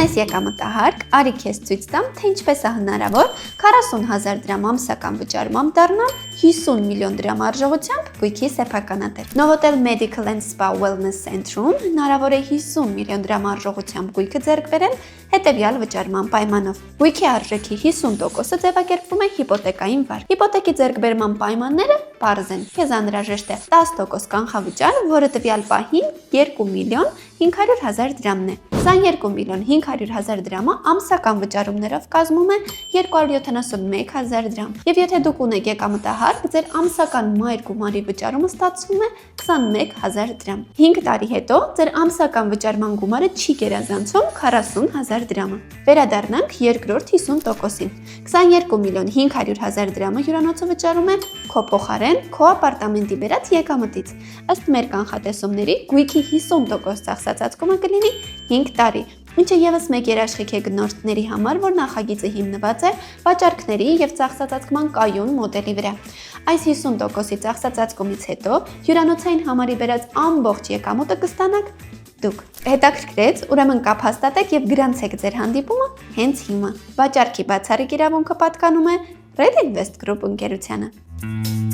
Ունես եկամտահարկ, արի քեզ ցույց տամ, թե ինչպես է հնարավոր 40,000 դրամ ամսական վճարմամբ դառնալ 50 միլիոն դրամ արժողությամբ գույքի սեփականատեր։ Novotel Medical and Spa Wellness Center-ում հնարավոր է 50 միլիոն դրամ արժողությամբ գույքը ձեռք բերել հետևյալ վճարման պայմանով։ Գույքի արժեքի 50%-ը ձևակերպվում է հիպոթեկային վար։ Հիպոթեկի ձեռքբերման պայմանները պարզ են։ Քեզ անհրաժեշտ է 10% կանխավճար, որը տվյալ պահին 2 միլիոն 500,000 դրամն է։ 22 միլիոն 500,000 դրամը ամսական վճարումներով կազմում է 271,000 դրամ։ Եվ եթե դուք ունեք եկամտահարկ, ձեր ամսական մայր գումարի վճարումը ստացվում է 21,000 դրամ։ 5 տարի հետո ձեր ամսական վճարման գումարը չի գերազանցում 40,000 դրամը։ Վերադառնանք երկրորդ 50%-ին։ 22 միլիոն 500,000 դրամը հյուրանոցը վճարում է քո փոխարեն քո ապարտամենտի բերած եկամտից։ Ըստ մեր կանխատեսումների, գույքի 50% ծախսածածկումը կլինի 5 տարի, ինչը եւս մեկ երաշխիք է գնորդների համար, որ նախագիծը հիմնված է վաճառքների եւ ծախսածածկման կայուն մոդելի վրա։ Այս 50%-ի ծախսածածկումից հետո հյուրանոցային համարի բերած ամբողջ եկամուտը կստանաք դուք։ Հետաքրքրեց, ուրեմն կապ հաստատեք եւ գրանցեք ձեր հանդիպումը հենց հիմա։ Վաճառքի բացառիկ իրավունքը պատկանում է Red Invest Group ընկերությանը։